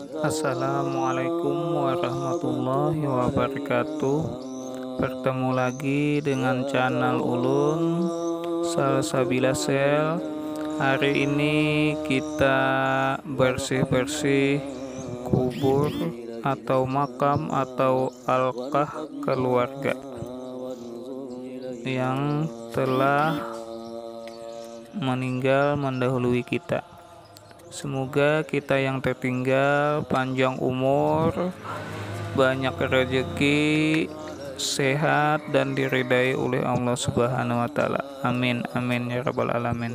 Assalamualaikum warahmatullahi wabarakatuh. Bertemu lagi dengan channel Ulun Salsabila Sel. Hari ini kita bersih-bersih kubur atau makam atau alqah keluarga yang telah meninggal mendahului kita. Semoga kita yang tertinggal panjang umur, banyak rezeki, sehat dan diridai oleh Allah Subhanahu wa taala. Amin amin ya rabbal alamin.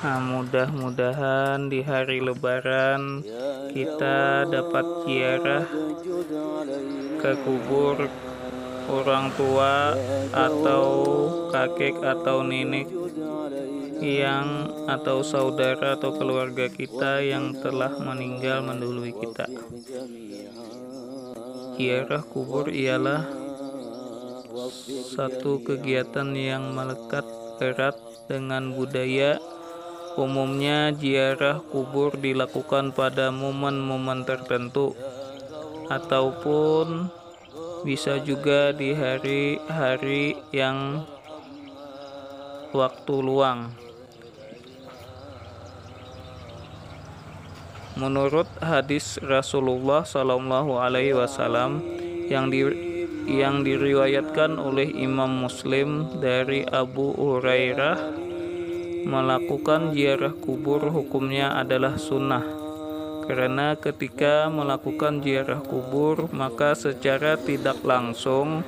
Mudah-mudahan di hari lebaran kita dapat ziarah ke kubur orang tua atau kakek atau nenek atau saudara atau keluarga kita yang telah meninggal mendahului kita. Ziarah kubur ialah satu kegiatan yang melekat erat dengan budaya. Umumnya ziarah kubur dilakukan pada momen-momen tertentu ataupun bisa juga di hari-hari yang waktu luang. Menurut hadis Rasulullah Shallallahu Alaihi Wasallam yang diriwayatkan oleh Imam Muslim dari Abu Hurairah, melakukan ziarah kubur hukumnya adalah sunnah. Karena ketika melakukan ziarah kubur, maka secara tidak langsung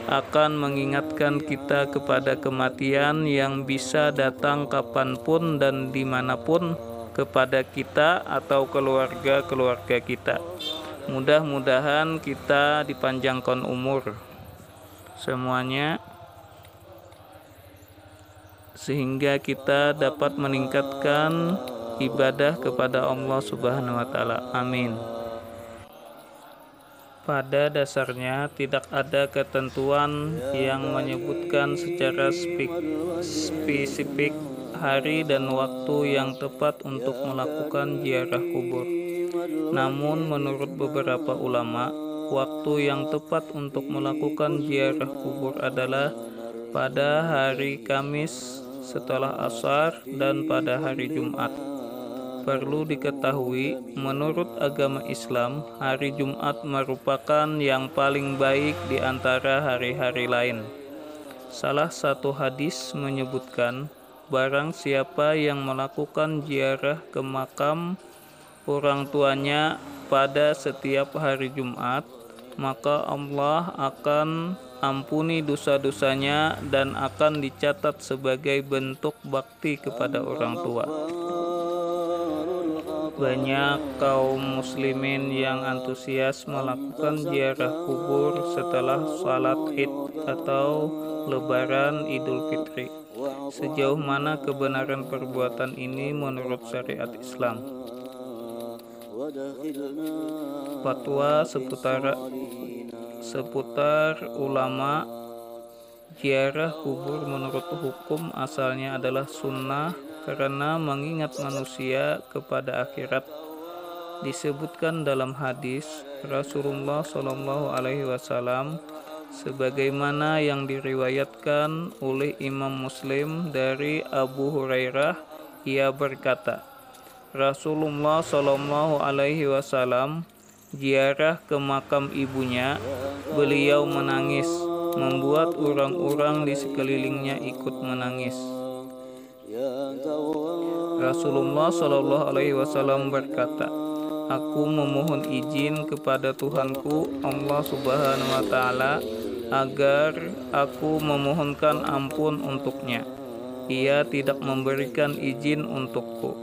akan mengingatkan kita kepada kematian yang bisa datang kapanpun dan dimanapun kepada kita atau keluarga-keluarga kita. Mudah-mudahan kita dipanjangkan umur semuanya, sehingga kita dapat meningkatkan ibadah kepada Allah Subhanahu wa taala. Amin. Pada dasarnya tidak ada ketentuan yang menyebutkan secara spesifik hari dan waktu yang tepat untuk melakukan ziarah kubur. Namun menurut beberapa ulama, waktu yang tepat untuk melakukan ziarah kubur adalah pada hari Kamis setelah Ashar dan pada hari Jumat. Perlu diketahui, menurut agama Islam, hari Jumat merupakan yang paling baik di antara hari-hari lain. Salah satu hadis menyebutkan, barang siapa yang melakukan ziarah ke makam orang tuanya pada setiap hari Jumat, maka Allah akan ampuni dosa-dosanya dan akan dicatat sebagai bentuk bakti kepada orang tua. Banyak kaum muslimin yang antusias melakukan ziarah kubur setelah salat Id atau Lebaran Idul Fitri. Sejauh mana kebenaran perbuatan ini menurut syariat Islam? Fatwa seputar ulama, ziarah kubur menurut hukum asalnya adalah sunnah karena mengingat manusia kepada akhirat. Disebutkan dalam hadis Rasulullah Shallallahu Alaihi Wasallam sebagaimana yang diriwayatkan oleh Imam Muslim dari Abu Hurairah, ia berkata, Rasulullah Shallallahu Alaihi Wasallam ziarah ke makam ibunya. Beliau menangis, membuat orang-orang di sekelilingnya ikut menangis. Rasulullah Shallallahu Alaihi Wasallam berkata, aku memohon izin kepada Tuhanku Allah Subhanahu wa taala agar aku memohonkan ampun untuknya. Ia tidak memberikan izin untukku.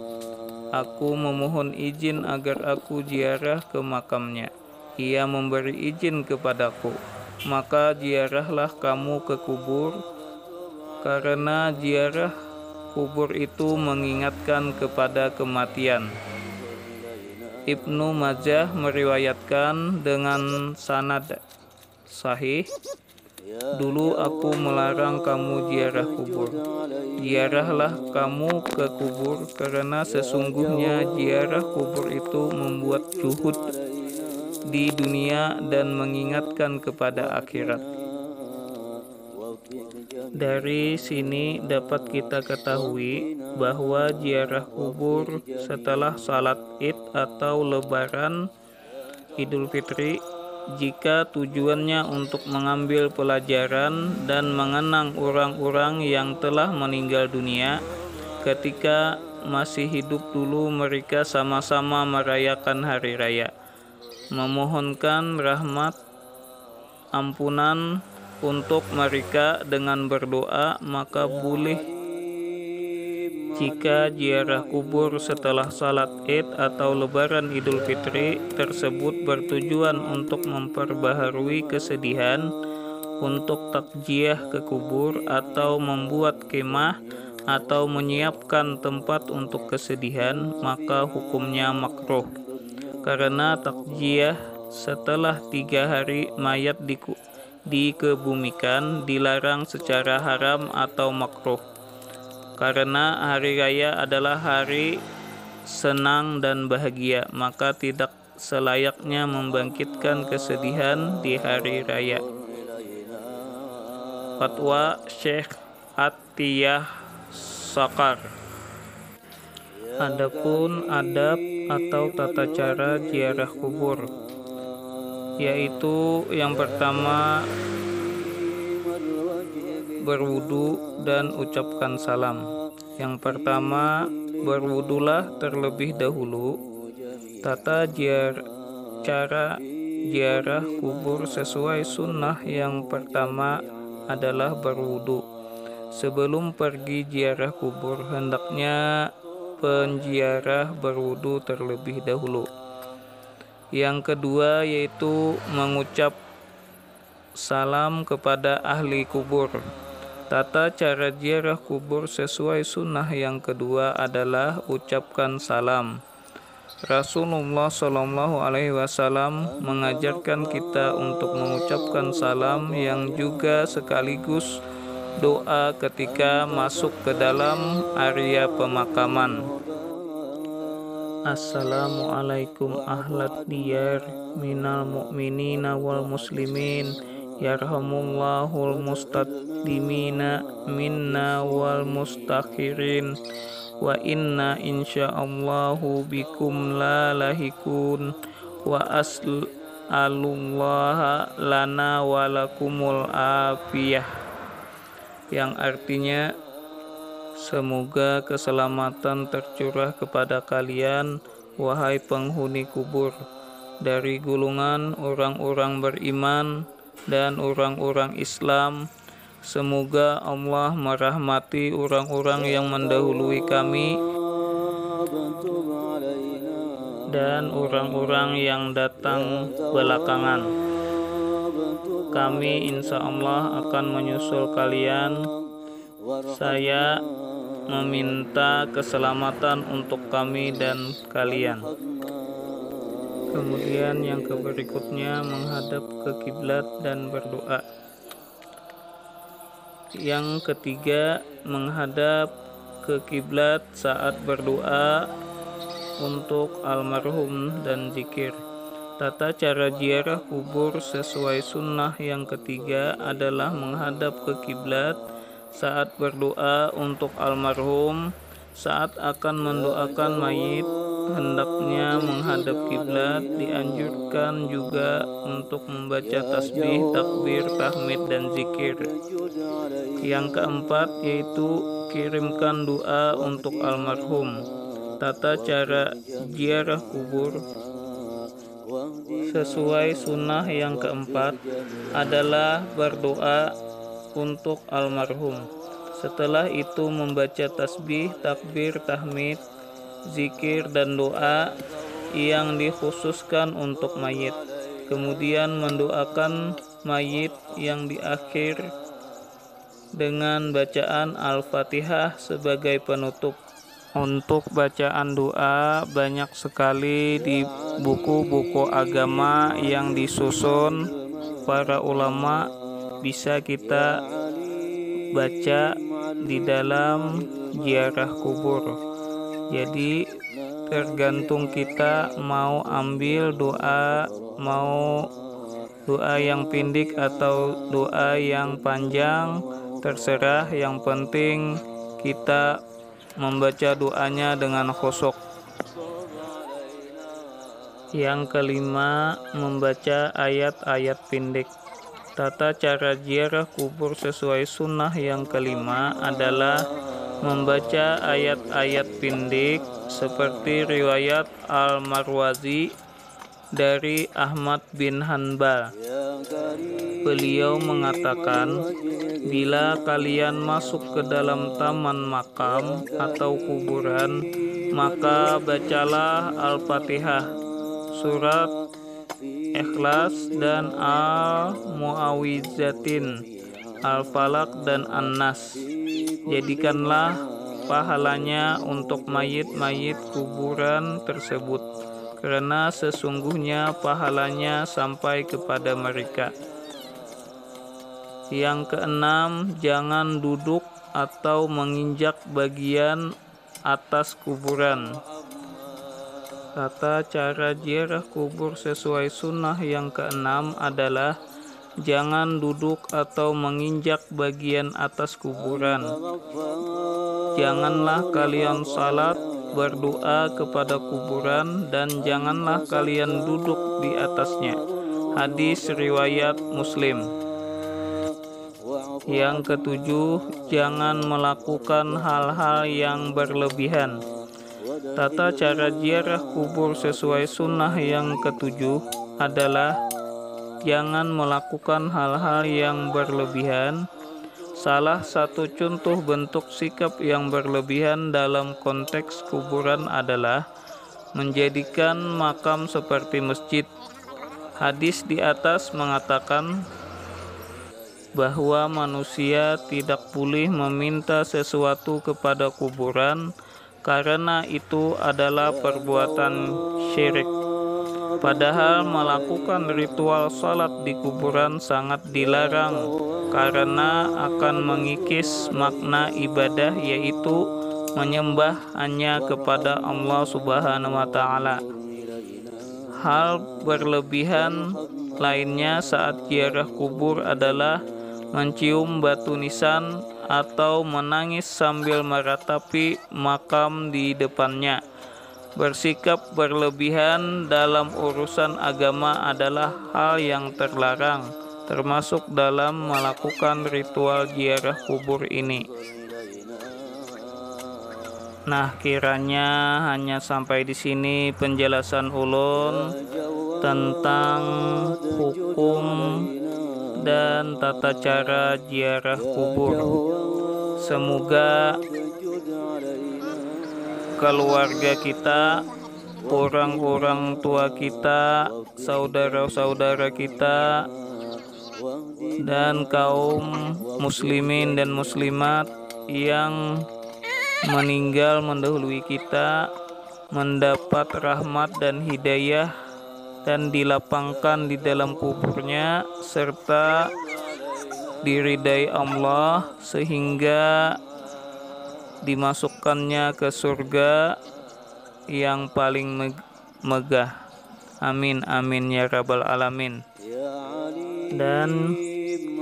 Aku memohon izin agar aku ziarah ke makamnya. Ia memberi izin kepadaku. Maka ziarahlah kamu ke kubur, karena ziarah kubur itu mengingatkan kepada kematian. Ibnu Majah meriwayatkan dengan sanad sahih Dulu aku melarang kamu ziarah kubur. Ziarahlah kamu ke kubur, karena sesungguhnya ziarah kubur itu membuat zuhud di dunia dan mengingatkan kepada akhirat. Dari sini dapat kita ketahui bahwa ziarah kubur setelah salat Id atau Lebaran Idul Fitri, jika tujuannya untuk mengambil pelajaran dan mengenang orang-orang yang telah meninggal dunia ketika masih hidup dulu, mereka sama-sama merayakan hari raya, memohonkan rahmat ampunan untuk mereka dengan berdoa, maka boleh jika ziarah kubur setelah salat Id atau Lebaran Idul Fitri tersebut bertujuan untuk memperbaharui kesedihan, untuk takziah ke kubur, atau membuat kemah atau menyiapkan tempat untuk kesedihan, maka hukumnya makruh. Karena takziah setelah 3 hari mayat dikebumikan dilarang secara haram atau makruh. Karena hari raya adalah hari senang dan bahagia, maka tidak selayaknya membangkitkan kesedihan di hari raya. Fatwa Syekh Atiyah Sakar. Adapun adab atau tata cara ziarah kubur, yaitu yang pertama berwudu dan ucapkan salam. Yang pertama, berwudulah terlebih dahulu. Cara ziarah kubur sesuai sunnah yang pertama adalah berwudu. Sebelum pergi ziarah kubur, hendaknya penziarah berwudu terlebih dahulu. Yang kedua yaitu mengucap salam kepada ahli kubur. Tata cara ziarah kubur sesuai sunnah yang kedua adalah ucapkan salam. Rasulullah Shallallahu Alaihi Wasallam mengajarkan kita untuk mengucapkan salam yang juga sekaligus doa ketika masuk ke dalam area pemakaman. Assalamualaikum ahlat diyar minal mu'minina wal muslimin, yarhamullahul mustaqdimina minna wal mustakhirin, wa inna insyaallahu bikum la lahikun, wa as'alullaha lana walakumul afiyah, yang artinya semoga keselamatan tercurah kepada kalian, wahai penghuni kubur, dari golongan orang-orang beriman dan orang-orang Islam. Semoga Allah merahmati orang-orang yang mendahului kami dan orang-orang yang datang belakangan. Kami insya Allah akan menyusul kalian. Saya meminta keselamatan untuk kami dan kalian. Kemudian yang berikutnya menghadap ke kiblat dan berdoa. Yang ketiga, menghadap ke kiblat saat berdoa untuk almarhum dan zikir. Tata cara ziarah kubur sesuai sunnah yang ketiga adalah menghadap ke kiblat saat berdoa untuk almarhum. Saat akan mendoakan mayit, hendaknya menghadap kiblat. Dianjurkan juga untuk membaca tasbih, takbir, tahmid, dan zikir. Yang keempat yaitu kirimkan doa untuk almarhum. Tata cara ziarah kubur sesuai sunnah yang keempat adalah berdoa untuk almarhum. Setelah itu membaca tasbih, takbir, tahmid, zikir, dan doa yang dikhususkan untuk mayit. Kemudian mendoakan mayit yang diakhir dengan bacaan Al-Fatihah sebagai penutup. Untuk bacaan doa banyak sekali di buku-buku agama yang disusun para ulama bisa kita baca di dalam ziarah kubur. Jadi tergantung kita mau ambil doa, mau doa yang pendek atau doa yang panjang, terserah. Yang penting kita membaca doanya dengan khusyuk. Yang kelima, membaca ayat-ayat pendek. Tata cara ziarah kubur sesuai sunnah yang kelima adalah membaca ayat-ayat pendek seperti riwayat Al-Marwazi dari Ahmad bin Hanbal. Beliau mengatakan, bila kalian masuk ke dalam taman makam atau kuburan, maka bacalah Al-Fatihah, surat Ikhlas dan Al-Mu'awwizatin, Al-Falaq dan An-Nas. Jadikanlah pahalanya untuk mayit-mayit kuburan tersebut, karena sesungguhnya pahalanya sampai kepada mereka. Yang keenam, jangan duduk atau menginjak bagian atas kuburan. Tata cara ziarah kubur sesuai sunnah yang keenam adalah jangan duduk atau menginjak bagian atas kuburan. Janganlah kalian salat, berdoa kepada kuburan, dan janganlah kalian duduk di atasnya. Hadis riwayat Muslim. Yang ketujuh, jangan melakukan hal-hal yang berlebihan. Tata cara ziarah kubur sesuai sunnah yang ketujuh adalah jangan melakukan hal-hal yang berlebihan. Salah satu contoh bentuk sikap yang berlebihan dalam konteks kuburan adalah menjadikan makam seperti masjid. Hadis di atas mengatakan bahwa manusia tidak boleh meminta sesuatu kepada kuburan karena itu adalah perbuatan syirik. Padahal melakukan ritual salat di kuburan sangat dilarang karena akan mengikis makna ibadah, yaitu menyembah hanya kepada Allah Subhanahu wa Ta'ala. Hal berlebihan lainnya saat ziarah kubur adalah mencium batu nisan atau menangis sambil meratapi makam di depannya. Bersikap berlebihan dalam urusan agama adalah hal yang terlarang, termasuk dalam melakukan ritual ziarah kubur ini. Nah, kiranya hanya sampai di sini penjelasan ulun tentang hukum dan tata cara ziarah kubur. Semoga keluarga kita, orang-orang tua kita, saudara-saudara kita, dan kaum muslimin dan muslimat yang meninggal mendahului kita mendapat rahmat dan hidayah dan dilapangkan di dalam kuburnya serta diridai Allah sehingga dimasukkannya ke surga yang paling megah. Amin amin ya rabbal alamin. Dan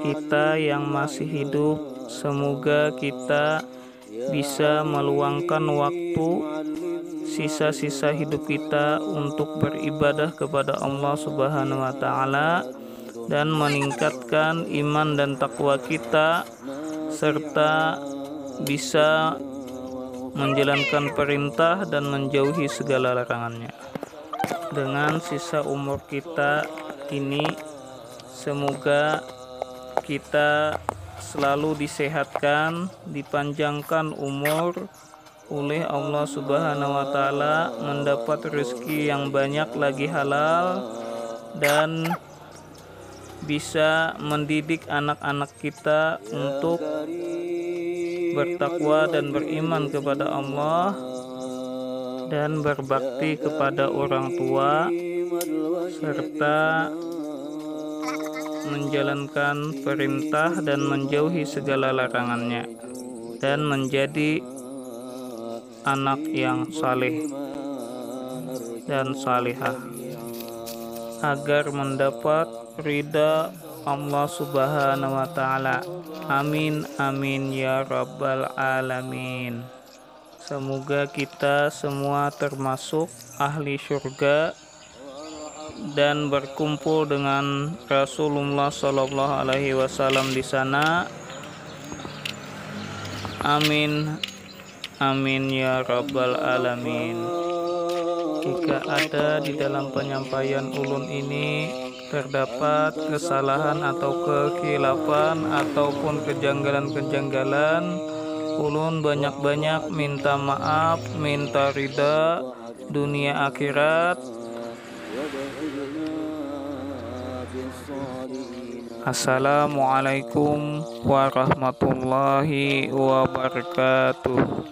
kita yang masih hidup, semoga kita bisa meluangkan waktu sisa-sisa hidup kita untuk beribadah kepada Allah Subhanahu wa Ta'ala dan meningkatkan iman dan takwa kita serta bisa menjalankan perintah dan menjauhi segala larangannya. Dengan sisa umur kita ini, semoga kita selalu disehatkan, dipanjangkan umur oleh Allah Subhanahu wa Ta'ala, mendapat rezeki yang banyak lagi halal, dan bisa mendidik anak-anak kita untuk bertakwa dan beriman kepada Allah dan berbakti kepada orang tua serta menjalankan perintah dan menjauhi segala larangannya, dan menjadi anak yang saleh dan salihah, agar mendapat ridha Allah Subhanahu wa Ta'ala. Amin, amin ya Rabbal Alamin. Semoga kita semua termasuk ahli surga dan berkumpul dengan Rasulullah Sallallahu Alaihi Wasallam di sana. Amin, amin ya Rabbal Alamin. Jika ada di dalam penyampaian ulun ini terdapat kesalahan atau kekhilafan ataupun kejanggalan-kejanggalan, ulun banyak-banyak minta maaf, minta ridha dunia akhirat. Assalamualaikum warahmatullahi wabarakatuh.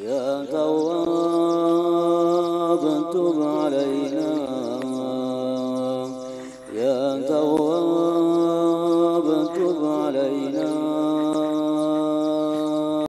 يا تواب تب علينا